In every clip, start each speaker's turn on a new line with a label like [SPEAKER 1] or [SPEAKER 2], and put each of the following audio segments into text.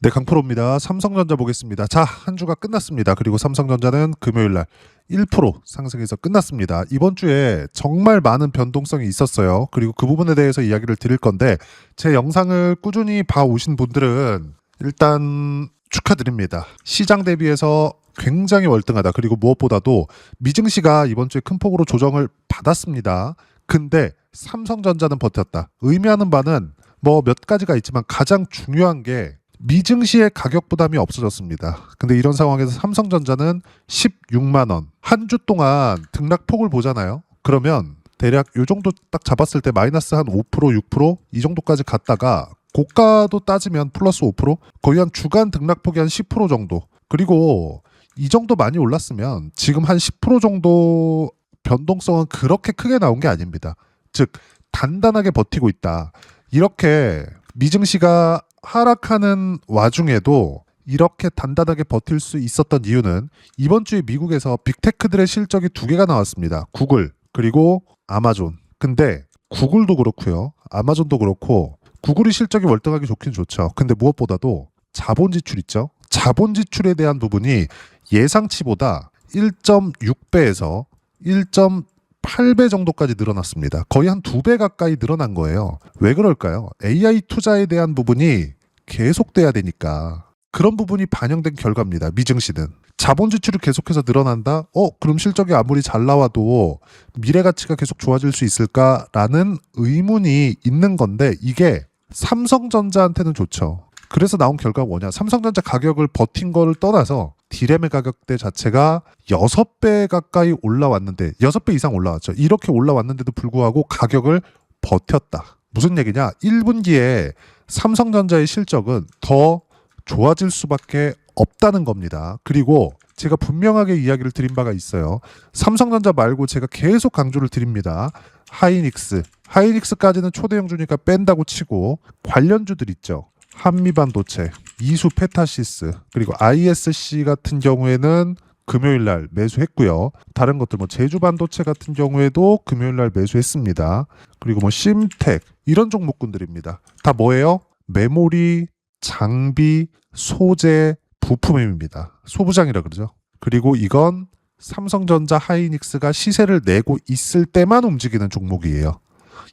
[SPEAKER 1] 네, 강프로입니다. 삼성전자 보겠습니다. 자, 한 주가 끝났습니다. 그리고 삼성전자는 금요일 날 1% 상승해서 끝났습니다. 이번 주에 정말 많은 변동성이 있었어요. 그리고 그 부분에 대해서 이야기를 드릴 건데 제 영상을 꾸준히 봐오신 분들은 일단 축하드립니다. 시장 대비해서 굉장히 월등하다. 그리고 무엇보다도 미증시가 이번 주에 큰 폭으로 조정을 받았습니다. 근데 삼성전자는 버텼다. 의미하는 바는 뭐 몇 가지가 있지만 가장 중요한 게 미증시의 가격 부담이 없어졌습니다. 근데 이런 상황에서 삼성전자는 16만 원. 한 주 동안 등락폭을 보잖아요. 그러면 대략 요 정도 딱 잡았을 때 마이너스 한 5%, 6%이 정도까지 갔다가 고가도 따지면 플러스 5%? 거의 한 주간 등락폭이 한 10% 정도. 그리고 이 정도 많이 올랐으면 지금 한 10% 정도 변동성은 그렇게 크게 나온 게 아닙니다. 즉 단단하게 버티고 있다. 이렇게 미증시가 하락하는 와중에도 이렇게 단단하게 버틸 수 있었던 이유는 이번 주에 미국에서 빅테크들의 실적이 두 개가 나왔습니다. 구글 그리고 아마존. 근데 구글도 그렇고요. 아마존도 그렇고 구글이 실적이 월등하게 좋긴 좋죠. 근데 무엇보다도 자본 지출 있죠. 자본 지출에 대한 부분이 예상치보다 1.6배에서 1.8배 정도까지 늘어났습니다. 거의 한 2배 가까이 늘어난 거예요. 왜 그럴까요? AI 투자에 대한 부분이 계속돼야 되니까 그런 부분이 반영된 결과입니다. 미증시는. 자본 지출이 계속해서 늘어난다? 그럼 실적이 아무리 잘 나와도 미래 가치가 계속 좋아질 수 있을까라는 의문이 있는 건데 이게 삼성전자한테는 좋죠. 그래서 나온 결과가 뭐냐? 삼성전자 가격을 버틴 거를 떠나서 디램의 가격대 자체가 6배 가까이 올라왔는데 6배 이상 올라왔죠. 이렇게 올라왔는데도 불구하고 가격을 버텼다. 무슨 얘기냐? 1분기에 삼성전자의 실적은 더 좋아질 수밖에 없다는 겁니다. 그리고 제가 분명하게 이야기를 드린 바가 있어요. 삼성전자 말고 제가 계속 강조를 드립니다. 하이닉스까지는 초대형 주니까 뺀다고 치고 관련주들 있죠. 한미반도체, 이수페타시스, 그리고 ISC 같은 경우에는 금요일 날 매수했고요. 다른 것들 뭐 제주반도체 같은 경우에도 금요일 날 매수했습니다. 그리고 뭐 심텍 이런 종목군들입니다. 다 뭐예요? 메모리, 장비, 소재, 부품입니다. 소부장이라 그러죠. 그리고 이건 삼성전자 하이닉스가 시세를 내고 있을 때만 움직이는 종목이에요.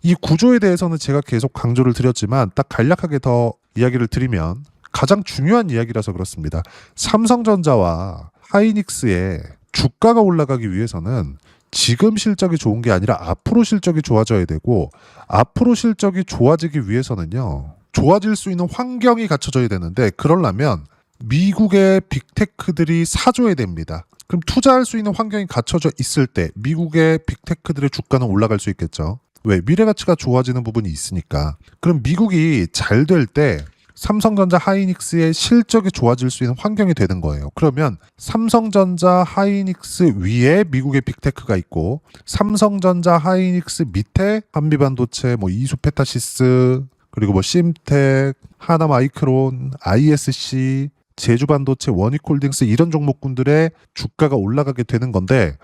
[SPEAKER 1] 이 구조에 대해서는 제가 계속 강조를 드렸지만 딱 간략하게 더 이야기를 드리면 가장 중요한 이야기라서 그렇습니다. 삼성전자와 하이닉스의 주가가 올라가기 위해서는 지금 실적이 좋은 게 아니라 앞으로 실적이 좋아져야 되고 앞으로 실적이 좋아지기 위해서는요. 좋아질 수 있는 환경이 갖춰져야 되는데 그러려면 미국의 빅테크들이 사줘야 됩니다. 그럼 투자할 수 있는 환경이 갖춰져 있을 때 미국의 빅테크들의 주가는 올라갈 수 있겠죠. 왜? 미래 가치가 좋아지는 부분이 있으니까. 그럼 미국이 잘 될 때 삼성전자 하이닉스의 실적이 좋아질 수 있는 환경이 되는 거예요. 그러면 삼성전자 하이닉스 위에 미국의 빅테크가 있고 삼성전자 하이닉스 밑에 한미반도체, 뭐 이수페타시스, 그리고 뭐 심텍, 하나마이크론, ISC, 제주반도체, 원익홀딩스 이런 종목군들의 주가가 올라가게 되는 건데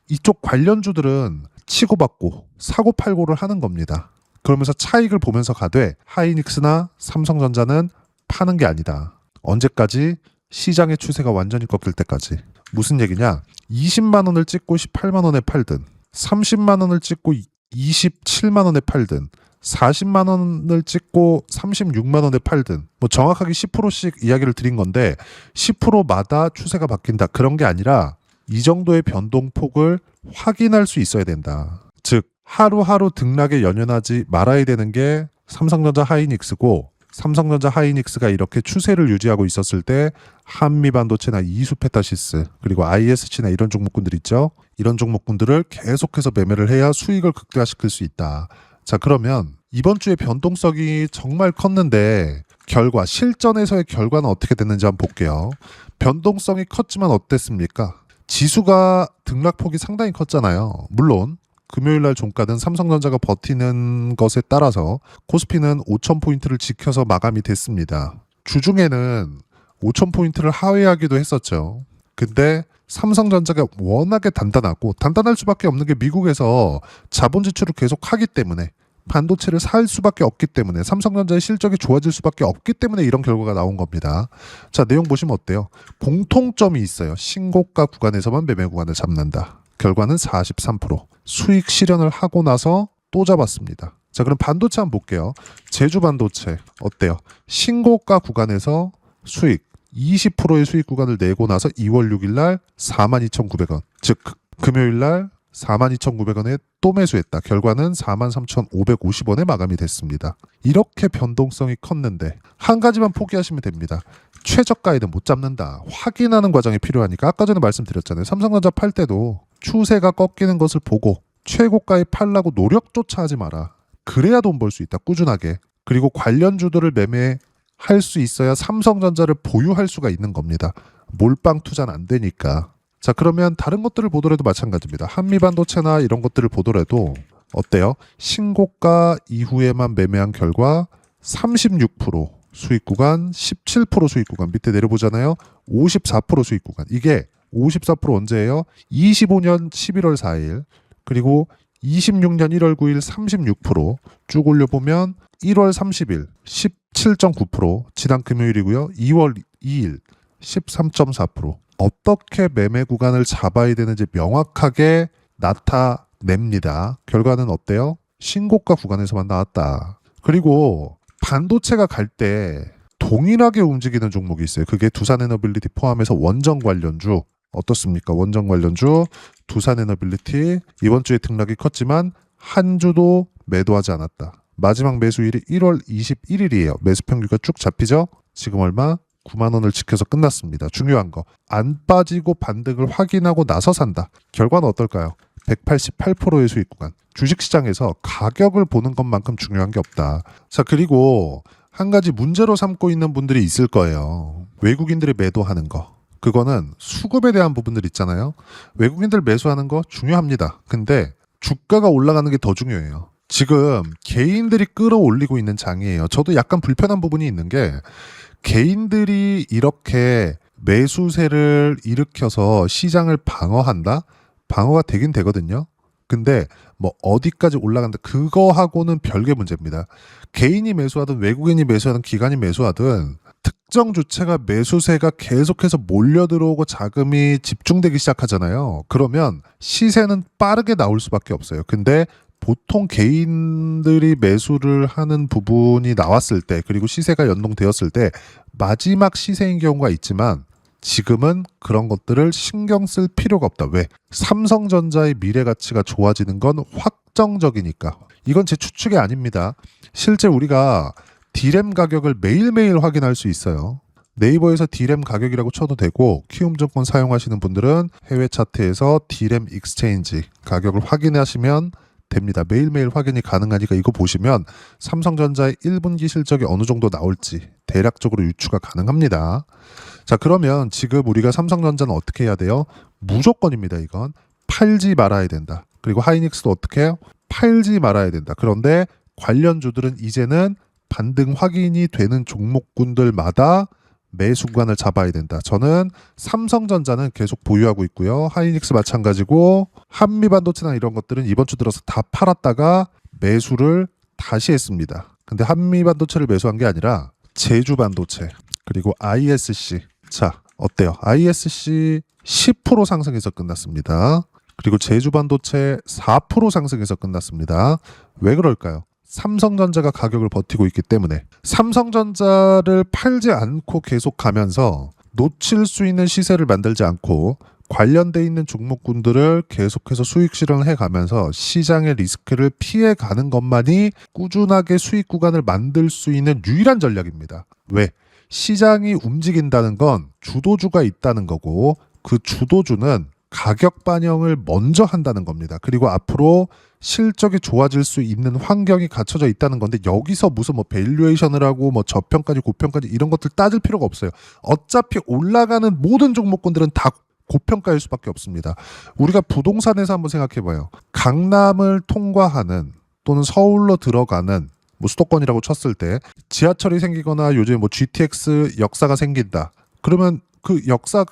[SPEAKER 1] 이쪽 관련주들은 치고받고 사고팔고를 하는 겁니다. 그러면서 차익을 보면서 가되 하이닉스나 삼성전자는 파는 게 아니다. 언제까지? 시장의 추세가 완전히 꺾일 때까지. 무슨 얘기냐? 20만 원을 찍고 18만 원에 팔든 30만 원을 찍고 27만 원에 팔든 40만 원을 찍고 36만 원에 팔든 뭐 정확하게 10%씩 이야기를 드린 건데 10%마다 추세가 바뀐다. 그런 게 아니라 이 정도의 변동폭을 확인할 수 있어야 된다. 즉 하루하루 등락에 연연하지 말아야 되는 게 삼성전자 하이닉스고 삼성전자 하이닉스가 이렇게 추세를 유지하고 있었을 때 한미반도체나 이수페타시스 그리고 ISC나 이런 종목군들 있죠. 이런 종목군들을 계속해서 매매를 해야 수익을 극대화시킬 수 있다. 자, 그러면 이번 주에 변동성이 정말 컸는데 결과, 실전에서의 결과는 어떻게 됐는지 한번 볼게요. 변동성이 컸지만 어땠습니까? 지수가 등락폭이 상당히 컸잖아요. 물론 금요일날 종가는 삼성전자가 버티는 것에 따라서 코스피는 5,000포인트를 지켜서 마감이 됐습니다. 주중에는 5,000포인트를 하회하기도 했었죠. 근데 삼성전자가 워낙에 단단하고 단단할 수밖에 없는 게 미국에서 자본 지출을 계속 하기 때문에 반도체를 살 수밖에 없기 때문에 삼성전자의 실적이 좋아질 수밖에 없기 때문에 이런 결과가 나온 겁니다. 자, 내용 보시면 어때요? 공통점이 있어요. 신고가 구간에서만 매매 구간을 잡는다. 결과는 43%. 수익 실현을 하고 나서 또 잡았습니다. 자, 그럼 반도체 한번 볼게요. 제주 반도체 어때요? 신고가 구간에서 수익 20%의 수익 구간을 내고 나서 2월 6일 날 42,900원. 즉 금요일 날 42,900원에 또 매수했다. 결과는 43,550원에 마감이 됐습니다. 이렇게 변동성이 컸는데 한 가지만 포기하시면 됩니다. 최저가에는 못 잡는다. 확인하는 과정이 필요하니까 아까 전에 말씀드렸잖아요. 삼성전자 팔 때도 추세가 꺾이는 것을 보고 최고가에 팔라고 노력조차 하지 마라. 그래야 돈 벌 수 있다. 꾸준하게. 그리고 관련주들을 매매할 수 있어야 삼성전자를 보유할 수가 있는 겁니다. 몰빵 투자는 안 되니까. 자, 그러면 다른 것들을 보더라도 마찬가지입니다. 한미반도체나 이런 것들을 보더라도 어때요? 신고가 이후에만 매매한 결과 36% 수익 구간, 17% 수익 구간, 밑에 내려보잖아요. 54% 수익 구간. 이게 54% 언제예요? 25년 11월 4일 그리고 26년 1월 9일 36%쭉 올려보면 1월 30일 17.9%, 지난 금요일이고요. 2월 2일 13.4%. 어떻게 매매 구간을 잡아야 되는지 명확하게 나타냅니다. 결과는 어때요? 신고가 구간에서만 나왔다. 그리고 반도체가 갈 때 동일하게 움직이는 종목이 있어요. 그게 두산에너빌리티 포함해서 원전 관련주. 어떻습니까? 원전 관련주 두산에너빌리티 이번 주에 등락이 컸지만 한 주도 매도하지 않았다. 마지막 매수일이 1월 21일이에요. 매수 평균가 쭉 잡히죠? 지금 얼마? 9만 원을 지켜서 끝났습니다. 중요한 거. 안 빠지고 반등을 확인하고 나서 산다. 결과는 어떨까요? 188%의 수익 구간. 주식시장에서 가격을 보는 것만큼 중요한 게 없다. 자, 그리고 한 가지 문제로 삼고 있는 분들이 있을 거예요. 외국인들이 매도하는 거. 그거는 수급에 대한 부분들 있잖아요. 외국인들 매수하는 거 중요합니다. 근데 주가가 올라가는 게 더 중요해요. 지금 개인들이 끌어올리고 있는 장이에요. 저도 약간 불편한 부분이 있는 게 개인들이 이렇게 매수세를 일으켜서 시장을 방어한다? 방어가 되긴 되거든요. 근데 뭐 어디까지 올라간다? 그거하고는 별개 문제입니다. 개인이 매수하든 외국인이 매수하든 기관이 매수하든 특정 주체가 매수세가 계속해서 몰려들어오고 자금이 집중되기 시작하잖아요. 그러면 시세는 빠르게 나올 수밖에 없어요. 근데 보통 개인들이 매수를 하는 부분이 나왔을 때 그리고 시세가 연동되었을 때 마지막 시세인 경우가 있지만 지금은 그런 것들을 신경 쓸 필요가 없다. 왜? 삼성전자의 미래 가치가 좋아지는 건 확정적이니까. 이건 제 추측이 아닙니다. 실제 우리가 D램 가격을 매일매일 확인할 수 있어요. 네이버에서 D램 가격이라고 쳐도 되고 키움증권 사용하시는 분들은 해외 차트에서 D램 익스체인지 가격을 확인하시면 됩니다. 매일매일 확인이 가능하니까 이거 보시면 삼성전자의 1분기 실적이 어느 정도 나올지 대략적으로 유추가 가능합니다. 자, 그러면 지금 우리가 삼성전자는 어떻게 해야 돼요? 무조건입니다. 이건 팔지 말아야 된다. 그리고 하이닉스도 어떻게 해요? 팔지 말아야 된다. 그런데 관련주들은 이제는 반등 확인이 되는 종목군들마다 매수 구간을 잡아야 된다. 저는 삼성전자는 계속 보유하고 있고요. 하이닉스 마찬가지고 한미반도체나 이런 것들은 이번 주 들어서 다 팔았다가 매수를 다시 했습니다. 근데 한미반도체를 매수한 게 아니라 제주반도체 그리고 ISC. 자, 어때요? ISC 10% 상승해서 끝났습니다. 그리고 제주반도체 4% 상승해서 끝났습니다. 왜 그럴까요? 삼성전자가 가격을 버티고 있기 때문에 삼성전자를 팔지 않고 계속 가면서 놓칠 수 있는 시세를 만들지 않고 관련돼 있는 종목군들을 계속해서 수익 실현을 해가면서 시장의 리스크를 피해가는 것만이 꾸준하게 수익 구간을 만들 수 있는 유일한 전략입니다. 왜? 시장이 움직인다는 건 주도주가 있다는 거고 그 주도주는 가격 반영을 먼저 한다는 겁니다. 그리고 앞으로 실적이 좋아질 수 있는 환경이 갖춰져 있다는 건데 여기서 무슨 뭐 밸류에이션을 하고 뭐 저평가지 고평가지 이런 것들 따질 필요가 없어요. 어차피 올라가는 모든 종목군들은 다 고평가일 수밖에 없습니다. 우리가 부동산에서 한번 생각해 봐요. 강남을 통과하는 또는 서울로 들어가는 뭐 수도권이라고 쳤을 때 지하철이 생기거나 요즘에 뭐 GTX 역사가 생긴다. 그러면 그 역사를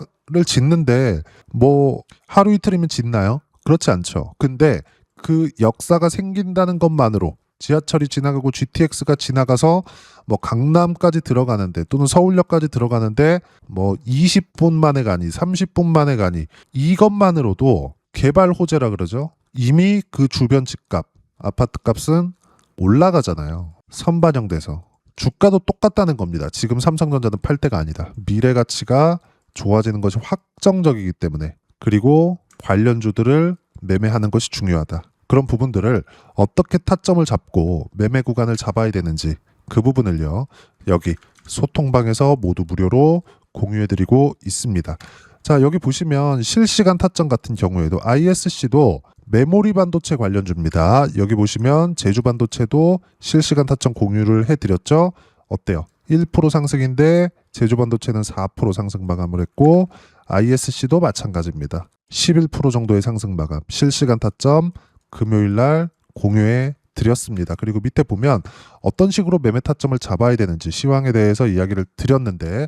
[SPEAKER 1] 짓는데 뭐 하루 이틀이면 짓나요? 그렇지 않죠. 근데 그 역사가 생긴다는 것만으로 지하철이 지나가고 GTX가 지나가서 뭐 강남까지 들어가는데 또는 서울역까지 들어가는데 뭐 20분 만에 가니 30분 만에 가니 이것만으로도 개발 호재라 그러죠. 이미 그 주변 집값, 아파트 값은 올라가잖아요. 선반영돼서. 주가도 똑같다는 겁니다. 지금 삼성전자는 팔 때가 아니다. 미래 가치가 좋아지는 것이 확정적이기 때문에. 그리고 관련주들을 매매하는 것이 중요하다. 그런 부분들을 어떻게 타점을 잡고 매매 구간을 잡아야 되는지 그 부분을요. 여기 소통방에서 모두 무료로 공유해드리고 있습니다. 자, 여기 보시면 실시간 타점 같은 경우에도 ISC도 메모리 반도체 관련주입니다. 여기 보시면 제주 반도체도 실시간 타점 공유를 해드렸죠. 어때요? 1% 상승인데 제주 반도체는 4% 상승 마감을 했고 ISC도 마찬가지입니다. 11% 정도의 상승 마감. 실시간 타점 금요일 날 공유해 드렸습니다. 그리고 밑에 보면 어떤 식으로 매매 타점을 잡아야 되는지 시황에 대해서 이야기를 드렸는데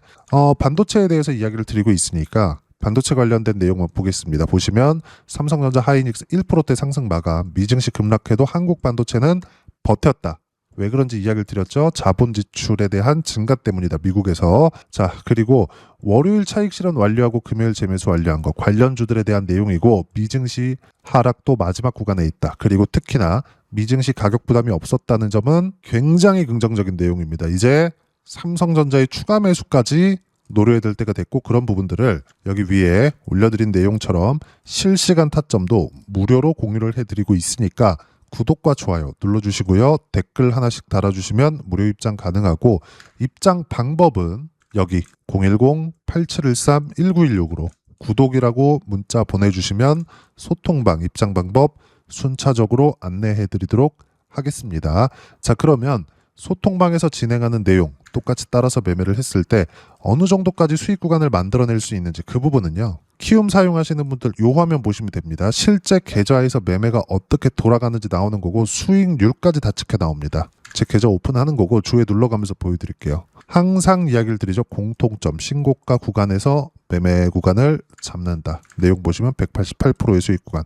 [SPEAKER 1] 반도체에 대해서 이야기를 드리고 있으니까 반도체 관련된 내용만 보겠습니다. 보시면 삼성전자 하이닉스 1%대 상승 마감, 미증시 급락해도 한국 반도체는 버텼다. 왜 그런지 이야기를 드렸죠. 자본 지출에 대한 증가 때문이다. 미국에서. 자, 그리고 월요일 차익 실현 완료하고 금요일 재매수 완료한 거 관련주들에 대한 내용이고 미증시 하락도 마지막 구간에 있다. 그리고 특히나 미증시 가격 부담이 없었다는 점은 굉장히 긍정적인 내용입니다. 이제 삼성전자의 추가 매수까지 노려야 될 때가 됐고 그런 부분들을 여기 위에 올려드린 내용처럼 실시간 타점도 무료로 공유를 해드리고 있으니까 구독과 좋아요 눌러주시고요. 댓글 하나씩 달아주시면 무료 입장 가능하고 입장 방법은 여기 010-8713-1916으로 구독이라고 문자 보내주시면 소통방 입장 방법 순차적으로 안내해드리도록 하겠습니다. 자, 그러면 소통방에서 진행하는 내용 똑같이 따라서 매매를 했을 때 어느 정도까지 수익 구간을 만들어낼 수 있는지 그 부분은요. 키움 사용하시는 분들 요 화면 보시면 됩니다. 실제 계좌에서 매매가 어떻게 돌아가는지 나오는 거고 수익률까지 다 찍혀 나옵니다. 제 계좌 오픈하는 거고 주에 눌러가면서 보여드릴게요. 항상 이야기를 드리죠. 공통점 신고가 구간에서 매매 구간을 잡는다. 내용 보시면 188%의 수익 구간.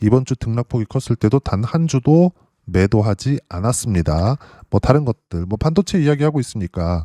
[SPEAKER 1] 이번 주 등락폭이 컸을 때도 단 한 주도 매도하지 않았습니다. 뭐 다른 것들, 뭐 반도체 이야기하고 있으니까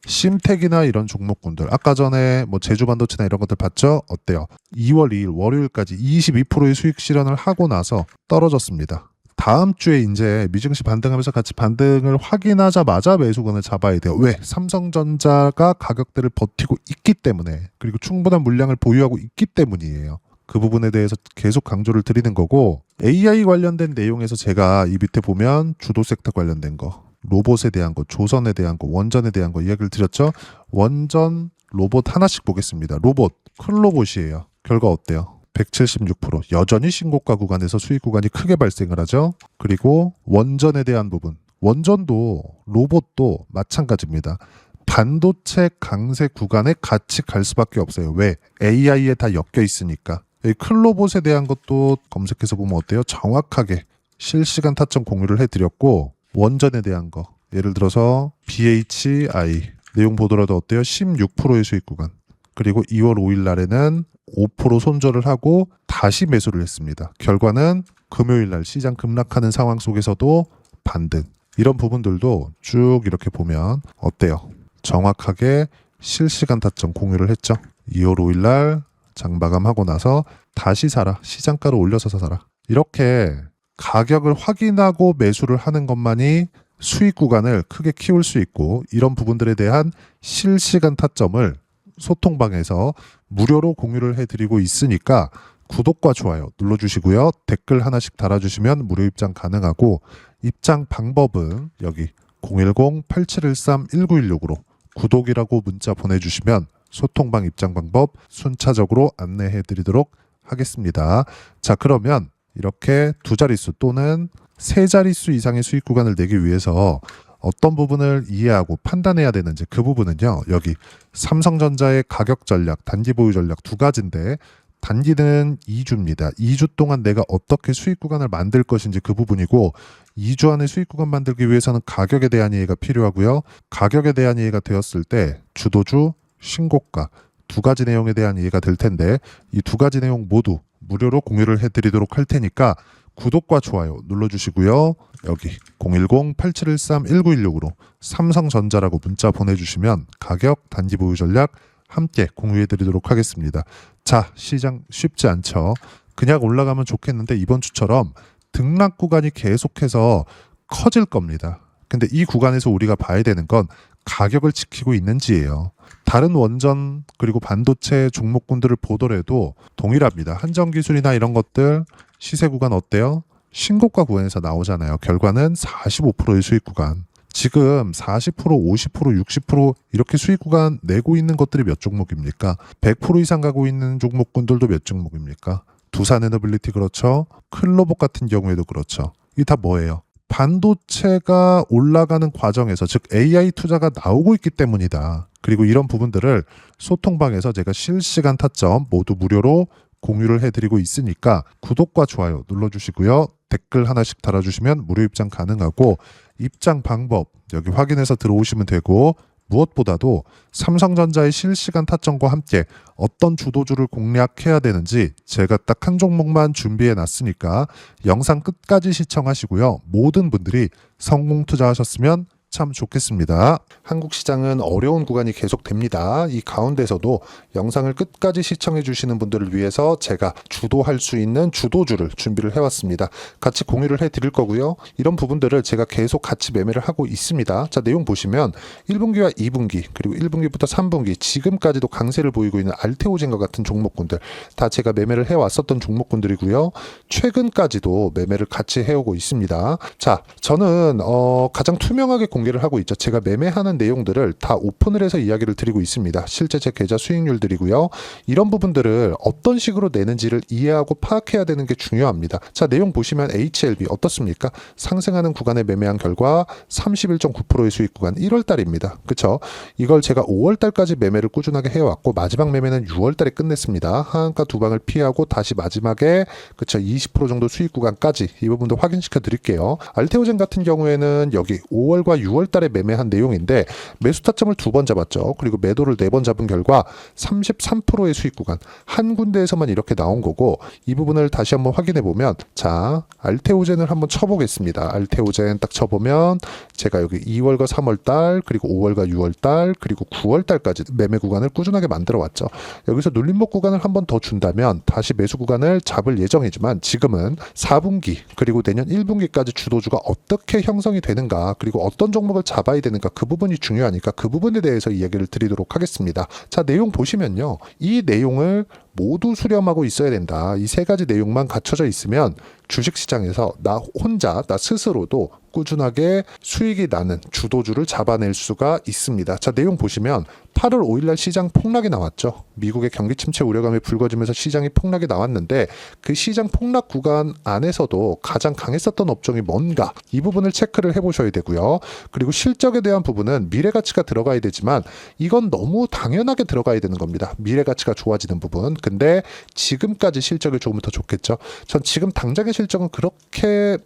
[SPEAKER 1] 심텍이나 이런 종목군들 아까 전에 뭐 제주 반도체나 이런 것들 봤죠? 어때요? 2월 2일 월요일까지 22%의 수익 실현을 하고 나서 떨어졌습니다. 다음 주에 이제 미증시 반등하면서 같이 반등을 확인하자마자 매수권을 잡아야 돼요. 왜? 삼성전자가 가격대를 버티고 있기 때문에 그리고 충분한 물량을 보유하고 있기 때문이에요. 그 부분에 대해서 계속 강조를 드리는 거고 AI 관련된 내용에서 제가 이 밑에 보면 주도 섹터 관련된 거 로봇에 대한 거, 조선에 대한 거, 원전에 대한 거 이야기를 드렸죠. 원전 로봇 하나씩 보겠습니다. 로봇, 큰 로봇이에요. 결과 어때요? 176% 여전히 신고가 구간에서 수익 구간이 크게 발생을 하죠. 그리고 원전에 대한 부분 원전도 로봇도 마찬가지입니다. 반도체 강세 구간에 같이 갈 수밖에 없어요. 왜? AI에 다 엮여 있으니까. 큰 로봇에 대한 것도 검색해서 보면 어때요? 정확하게 실시간 타점 공유를 해드렸고 원전에 대한 거 예를 들어서 BHI 내용 보더라도 어때요? 16%의 수익 구간 그리고 2월 5일 날에는 5% 손절을 하고 다시 매수를 했습니다. 결과는 금요일 날 시장 급락하는 상황 속에서도 반등 이런 부분들도 쭉 이렇게 보면 어때요? 정확하게 실시간 타점 공유를 했죠. 2월 5일 날 장마감하고 나서 다시 사라. 시장가로 올려서 사라. 이렇게 가격을 확인하고 매수를 하는 것만이 수익 구간을 크게 키울 수 있고 이런 부분들에 대한 실시간 타점을 소통방에서 무료로 공유를 해드리고 있으니까 구독과 좋아요 눌러주시고요. 댓글 하나씩 달아주시면 무료 입장 가능하고 입장 방법은 여기 010-8713-1916으로 구독이라고 문자 보내주시면 소통방 입장 방법 순차적으로 안내해 드리도록 하겠습니다. 자, 그러면 이렇게 두 자릿수 또는 세 자릿수 이상의 수익 구간을 내기 위해서 어떤 부분을 이해하고 판단해야 되는지 그 부분은요. 여기 삼성전자의 가격 전략, 단기 보유 전략 두 가지인데 단기는 2주입니다. 2주 동안 내가 어떻게 수익 구간을 만들 것인지 그 부분이고 2주 안에 수익 구간 만들기 위해서는 가격에 대한 이해가 필요하고요. 가격에 대한 이해가 되었을 때 주도주, 신고가 두 가지 내용에 대한 이해가 될 텐데 이 두 가지 내용 모두 무료로 공유를 해드리도록 할 테니까 구독과 좋아요 눌러주시고요. 여기 010-8713-1916으로 삼성전자라고 문자 보내주시면 가격, 단기 보유 전략 함께 공유해드리도록 하겠습니다. 자, 시장 쉽지 않죠. 그냥 올라가면 좋겠는데 이번 주처럼 등락 구간이 계속해서 커질 겁니다. 근데 이 구간에서 우리가 봐야 되는 건 가격을 지키고 있는지예요. 다른 원전 그리고 반도체 종목군들을 보더라도 동일합니다. 한정기술이나 이런 것들 시세 구간 어때요? 신고가 구간에서 나오잖아요. 결과는 45%의 수익 구간. 지금 40%, 50%, 60% 이렇게 수익 구간 내고 있는 것들이 몇 종목입니까? 100% 이상 가고 있는 종목군들도 몇 종목입니까? 두산에너빌리티 그렇죠. 클로복 같은 경우에도 그렇죠. 이게 다 뭐예요? 반도체가 올라가는 과정에서 즉 AI 투자가 나오고 있기 때문이다. 그리고 이런 부분들을 소통방에서 제가 실시간 타점 모두 무료로 공유를 해드리고 있으니까 구독과 좋아요 눌러주시고요. 댓글 하나씩 달아주시면 무료 입장 가능하고 입장 방법 여기 확인해서 들어오시면 되고 무엇보다도 삼성전자의 실시간 타점과 함께 어떤 주도주를 공략해야 되는지 제가 딱 한 종목만 준비해 놨으니까 영상 끝까지 시청하시고요. 모든 분들이 성공 투자하셨으면 참 좋겠습니다. 한국 시장은 어려운 구간이 계속됩니다. 이 가운데서도 영상을 끝까지 시청해 주시는 분들을 위해서 제가 주도할 수 있는 주도주를 준비를 해왔습니다. 같이 공유를 해드릴 거고요. 이런 부분들을 제가 계속 같이 매매를 하고 있습니다. 자, 내용 보시면 1분기와 2분기 그리고 1분기부터 3분기 지금까지도 강세를 보이고 있는 알테오젠과 같은 종목군들 다 제가 매매를 해왔었던 종목군들이고요. 최근까지도 매매를 같이 해오고 있습니다. 자, 저는 가장 투명하게 공개를 하고 있죠. 제가 매매하는 내용들을 다 오픈을 해서 이야기를 드리고 있습니다. 실제 제 계좌 수익률들이고요. 이런 부분들을 어떤 식으로 내는지를 이해하고 파악해야 되는 게 중요합니다. 자, 내용 보시면 HLB 어떻습니까? 상승하는 구간에 매매한 결과 31.9%의 수익 구간 1월달입니다. 그쵸? 이걸 제가 5월달까지 매매를 꾸준하게 해왔고 마지막 매매는 6월달에 끝냈습니다. 하한가 두 방을 피하고 다시 마지막에 그쵸 20% 정도 수익 구간까지 이 부분도 확인시켜 드릴게요. 알테오젠 같은 경우에는 여기 5월과 6월 달에 매매한 내용인데 매수 타점을 2번 잡았죠. 그리고 매도를 4번 잡은 결과 33%의 수익 구간 한 군데에서만 이렇게 나온 거고 이 부분을 다시 한번 확인해 보면 자 알테오젠을 한번 쳐보겠습니다. 알테오젠 딱 쳐보면 제가 여기 2월과 3월 달 그리고 5월과 6월 달 그리고 9월 달까지 매매 구간을 꾸준하게 만들어 왔죠. 여기서 눌림목 구간을 한번 더 준다면 다시 매수 구간을 잡을 예정이지만 지금은 4분기 그리고 내년 1분기까지 주도주가 어떻게 형성이 되는가 그리고 어떤 종목을 잡아야 되는가 그 부분이 중요하니까 그 부분에 대해서 이야기를 드리도록 하겠습니다. 자, 내용 보시면요. 이 내용을 모두 수렴하고 있어야 된다. 이 세 가지 내용만 갖춰져 있으면 주식시장에서 나 혼자 나 스스로도 꾸준하게 수익이 나는 주도주를 잡아낼 수가 있습니다. 자, 내용 보시면 8월 5일날 시장 폭락이 나왔죠. 미국의 경기 침체 우려감이 불거지면서 시장이 폭락이 나왔는데 그 시장 폭락 구간 안에서도 가장 강했었던 업종이 뭔가 이 부분을 체크를 해보셔야 되고요. 그리고 실적에 대한 부분은 미래가치가 들어가야 되지만 이건 너무 당연하게 들어가야 되는 겁니다. 미래가치가 좋아지는 부분. 근데 지금까지 실적이 조금 더 좋겠죠. 전 지금 당장의 실적은 그렇게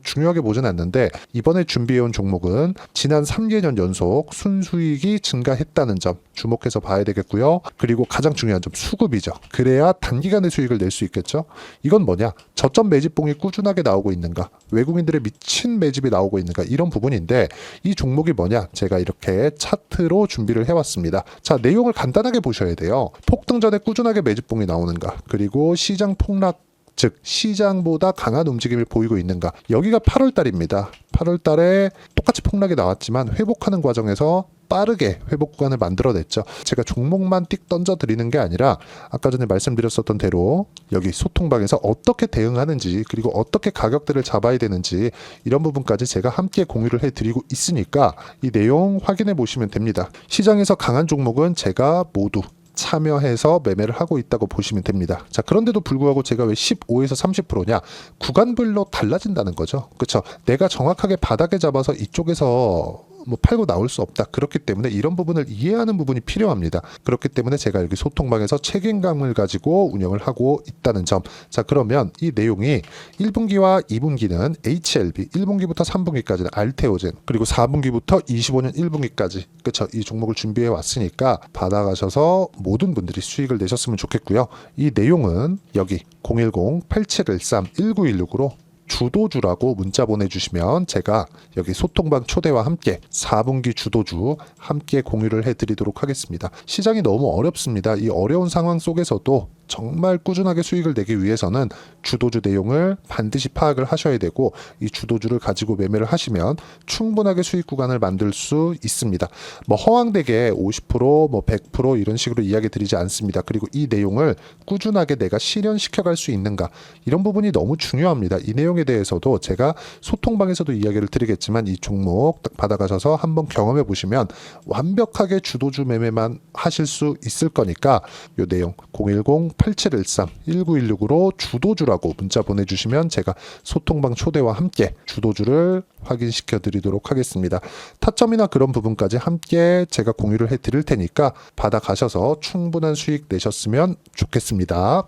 [SPEAKER 1] 중요하게 보진 않는데 이번에 준비해온 종목은 지난 3개년 연속 순수익이 증가했다는 점 주목해서 봐야 되겠고요. 그리고 가장 중요한 점 수급이죠. 그래야 단기간에 수익을 낼 수 있겠죠. 이건 뭐냐? 저점 매집봉이 꾸준하게 나오고 있는가? 외국인들의 미친 매집이 나오고 있는가? 이런 부분인데 이 종목이 뭐냐? 제가 이렇게 차트로 준비를 해왔습니다. 자, 내용을 간단하게 보셔야 돼요. 폭등 전에 꾸준하게 매집봉이 나오는가? 그리고 시장 폭락 즉 시장보다 강한 움직임을 보이고 있는가. 여기가 8월 달입니다. 8월 달에 똑같이 폭락이 나왔지만 회복하는 과정에서 빠르게 회복 구간을 만들어냈죠. 제가 종목만 띡 던져드리는 게 아니라 아까 전에 말씀드렸었던 대로 여기 소통방에서 어떻게 대응하는지 그리고 어떻게 가격대를 잡아야 되는지 이런 부분까지 제가 함께 공유를 해드리고 있으니까 이 내용 확인해 보시면 됩니다. 시장에서 강한 종목은 제가 모두 참여해서 매매를 하고 있다고 보시면 됩니다. 자, 그런데도 불구하고 제가 왜 15에서 30%냐? 구간별로 달라진다는 거죠. 그렇죠? 내가 정확하게 바닥에 잡아서 이쪽에서 팔고 나올 수 없다. 그렇기 때문에 이런 부분을 이해하는 부분이 필요합니다. 그렇기 때문에 제가 여기 소통방에서 책임감을 가지고 운영을 하고 있다는 점. 자, 그러면 이 내용이 1분기와 2분기는 HLB, 1분기부터 3분기까지는 알테오젠, 그리고 4분기부터 25년 1분기까지 그렇죠. 이 종목을 준비해 왔으니까 받아가셔서 모든 분들이 수익을 내셨으면 좋겠고요. 이 내용은 여기 010-8713-1916으로 주도주라고 문자 보내주시면 제가 여기 소통방 초대와 함께 4분기 주도주 함께 공유를 해드리도록 하겠습니다. 시장이 너무 어렵습니다. 이 어려운 상황 속에서도 정말 꾸준하게 수익을 내기 위해서는 주도주 내용을 반드시 파악을 하셔야 되고, 이 주도주를 가지고 매매를 하시면 충분하게 수익 구간을 만들 수 있습니다. 뭐 허황되게 50%, 뭐 100% 이런 식으로 이야기 드리지 않습니다. 그리고 이 내용을 꾸준하게 내가 실현시켜 갈 수 있는가, 이런 부분이 너무 중요합니다. 이 내용에 대해서도 제가 소통방에서도 이야기를 드리겠지만, 이 종목 딱 받아가셔서 한번 경험해 보시면 완벽하게 주도주 매매만 하실 수 있을 거니까, 이 내용 010-8713-1916으로 주도주라고 문자 보내주시면 제가 소통방 초대와 함께 주도주를 확인시켜 드리도록 하겠습니다. 타점이나 그런 부분까지 함께 제가 공유를 해 드릴 테니까 받아가셔서 충분한 수익 내셨으면 좋겠습니다.